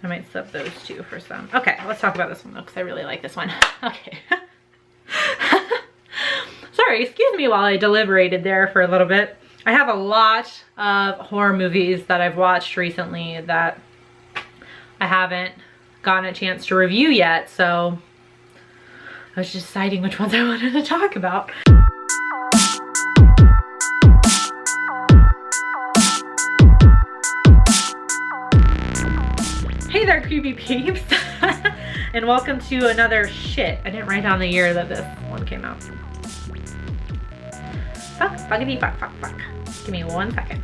I might sub those two for some. Okay, let's talk about this one though, because I really like this one. Okay. Sorry, excuse me while I deliberated there for a little bit. I have a lot of horror movies that I've watched recently that I haven't gotten a chance to review yet, so I was just deciding which ones I wanted to talk about. Hey there, creepy peeps, and welcome to another shit. I didn't write down the year that this one came out. Fuck, fuckity fuck, fuck, fuck. Give me 1 second.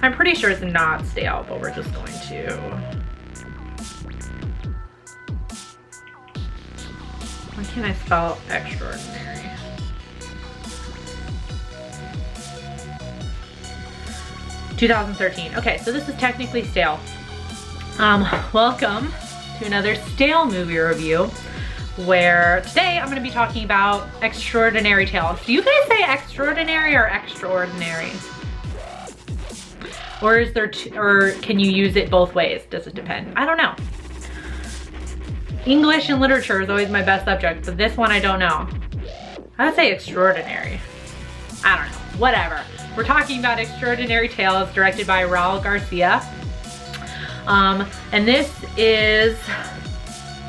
I'm pretty sure it's not stale, but we're just going to. Why can't I spell extraordinary? (2013). Okay, so this is technically stale. Welcome to another stale movie review, where today I'm going to be talking about Extraordinary Tales. Do you guys say extraordinary or extraordinary? Or is there or can you use it both ways? Does it depend? I don't know. English and literature is always my best subject, but this one I don't know. I would say extraordinary. I don't know. Whatever. We're talking about Extraordinary Tales, directed by Raul Garcia. And this is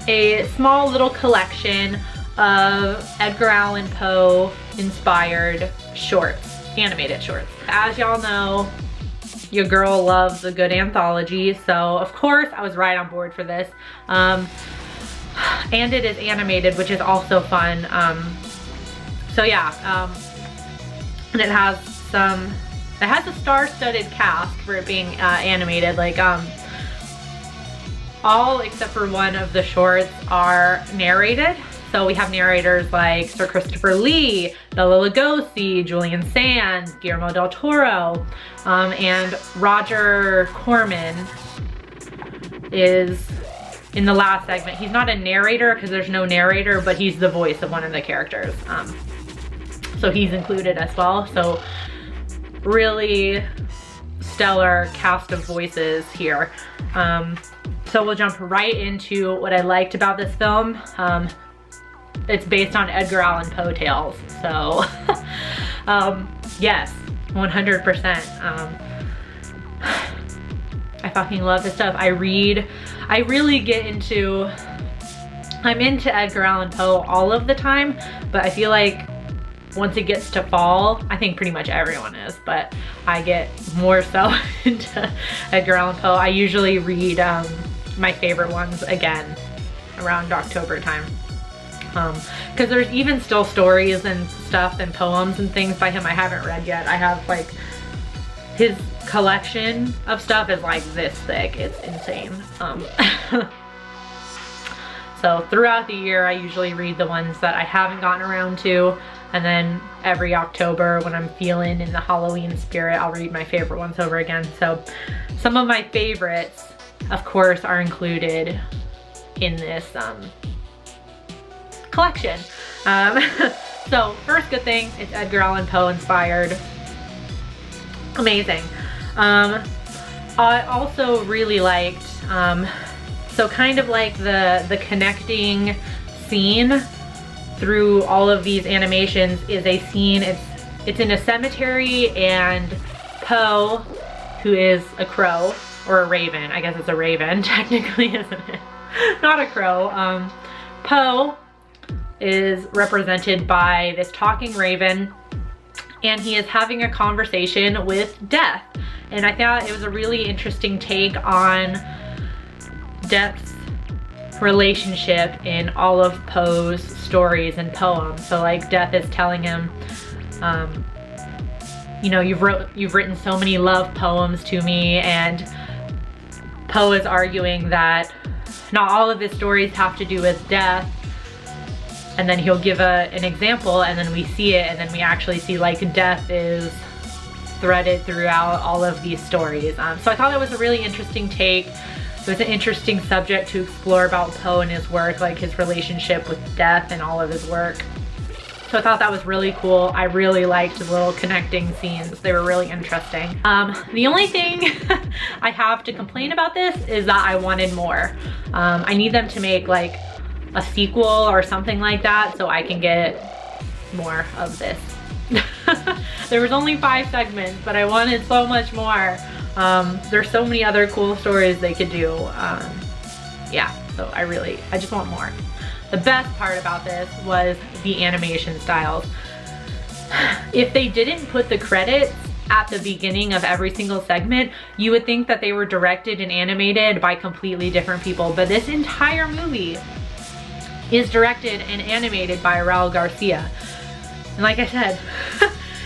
a small little collection of Edgar Allan Poe inspired shorts, animated shorts. As y'all know, your girl loves a good anthology, so of course I was right on board for this. And it is animated, which is also fun. So yeah, and it has a star-studded cast for it being animated. Like all except for one of the shorts are narrated. So we have narrators like Sir Christopher Lee, Bela Lugosi, Julian Sands, Guillermo del Toro, and Roger Corman is in the last segment. He's not a narrator because there's no narrator, but he's the voice of one of the characters. So he's included as well. So really stellar cast of voices here. So we'll jump right into what I liked about this film. It's based on Edgar Allan Poe tales. So yes, 100%. I fucking love this stuff. I'm into Edgar Allan Poe all of the time, but I feel like once it gets to fall, I think pretty much everyone is, but I get more so into Edgar Allan Poe. I usually read my favorite ones again around October time. Because there's even still stories and stuff and poems and things by him I haven't read yet. I have like, his collection of stuff is like this thick. It's insane. So throughout the year, I usually read the ones that I haven't gotten around to. And then every October when I'm feeling in the Halloween spirit, I'll read my favorite ones over again. So some of my favorites, of course, are included in this collection. So first good thing, it's Edgar Allan Poe inspired. Amazing. I also really liked, so kind of like the connecting scene through all of these animations is a scene, it's in a cemetery, and Poe, who is a crow, or a raven, I guess it's a raven technically, isn't it? Not a crow. Poe is represented by this talking raven, and he is having a conversation with death. And I thought it was a really interesting take on death's relationship in all of Poe's stories and poems. So like death is telling him, you know, you've written so many love poems to me, and Poe is arguing that not all of his stories have to do with death. And then he'll give an example, and then we see it, and then we actually see like death is threaded throughout all of these stories. So I thought that was a really interesting take. It was an interesting subject to explore about Poe and his work, like his relationship with death and all of his work. So I thought that was really cool. I really liked the little connecting scenes. They were really interesting. The only thing I have to complain about this is that I wanted more. I need them to make like a sequel or something like that so I can get more of this. There was only 5 segments, but I wanted so much more. There's so many other cool stories they could do. Yeah, so I just want more. The best part about this was the animation styles. If they didn't put the credits at the beginning of every single segment, you would think that they were directed and animated by completely different people, but this entire movie is directed and animated by Raul Garcia. And like I said,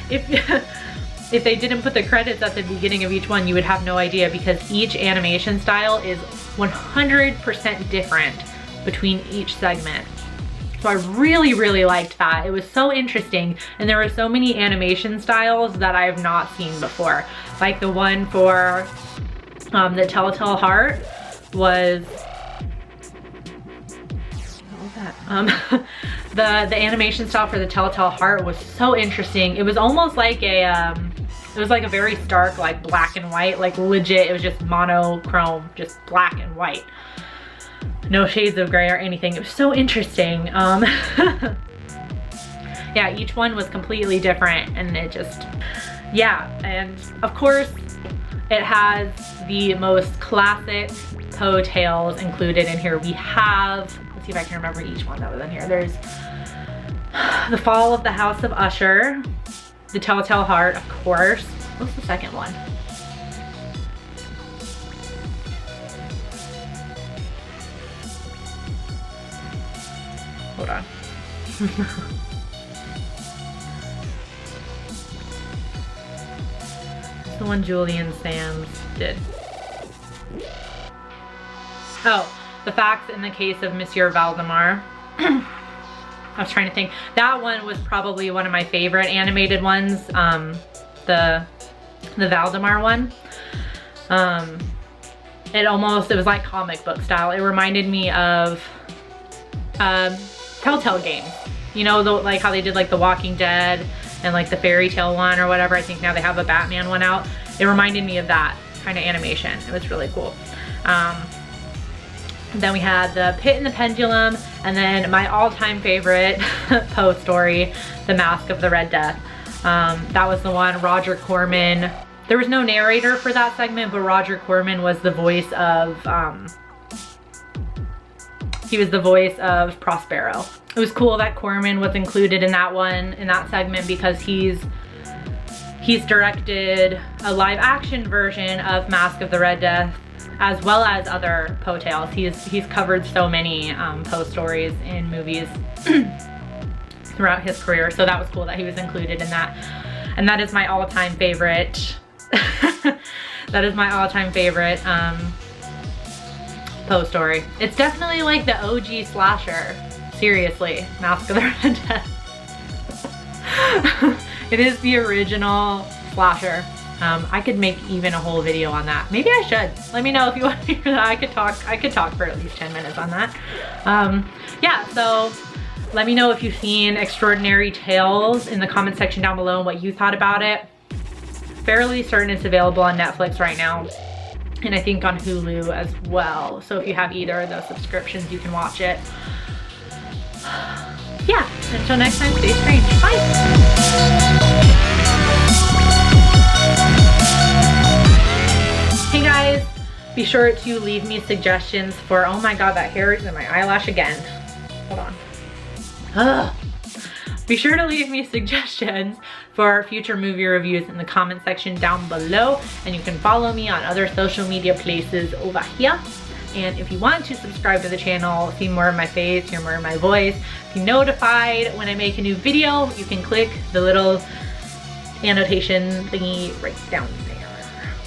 if they didn't put the credits at the beginning of each one, you would have no idea, because each animation style is 100% different between each segment. So I really, really liked that. It was so interesting, and there were so many animation styles that I have not seen before. Like the one for the Telltale Heart was, what was that? The animation style for the Telltale Heart was so interesting. It was almost like a it was like a very stark, like black and white, like legit. It was just monochrome, just black and white. No shades of gray or anything. It was so interesting. Yeah, each one was completely different, and it just, yeah. And of course, it has the most classic Poe tales included in here. We have, let's see if I can remember each one that was in here. There's The Fall of the House of Usher, The Telltale Heart, of course. What's the second one? Hold on. It's the one Julian Sands did. Oh, The Facts in the Case of Monsieur Valdemar. I was trying to think. That one was probably one of my favorite animated ones. The Valdemar one. It was like comic book style. It reminded me of Telltale games. You know, like how they did like The Walking Dead and like the fairy tale one or whatever. I think now they have a Batman one out. It reminded me of that kind of animation. It was really cool. Then we had The Pit and the Pendulum, and then my all-time favorite Poe story, The Mask of the Red Death. That was the one Roger Corman. There was no narrator for that segment, but Roger Corman was the voice of, he was the voice of Prospero. It was cool that Corman was included in that one, in that segment, because he's directed a live action version of Mask of the Red Death, as well as other Poe tales. He's covered so many Poe stories in movies throughout his career, so that was cool that he was included in that. And that is my all-time favorite. That is my all-time favorite Poe story. It's definitely like the OG slasher. Seriously, Mask of the Red Death. It is the original slasher. I could make even a whole video on that. Maybe I should. Let me know if you want to hear that. I could talk for at least 10 minutes on that. Yeah, so let me know if you've seen Extraordinary Tales in the comment section down below and what you thought about it. Fairly certain it's available on Netflix right now, and I think on Hulu as well. So if you have either of those subscriptions, you can watch it. Yeah, until next time, stay strange. Bye. Hey guys, be sure to leave me suggestions for, oh my god, that hair is in my eyelash again. Hold on. Ugh. Be sure to leave me suggestions for future movie reviews in the comment section down below, and you can follow me on other social media places over here. And if you want to subscribe to the channel, see more of my face, hear more of my voice, be notified when I make a new video, you can click the little annotation thingy right down there.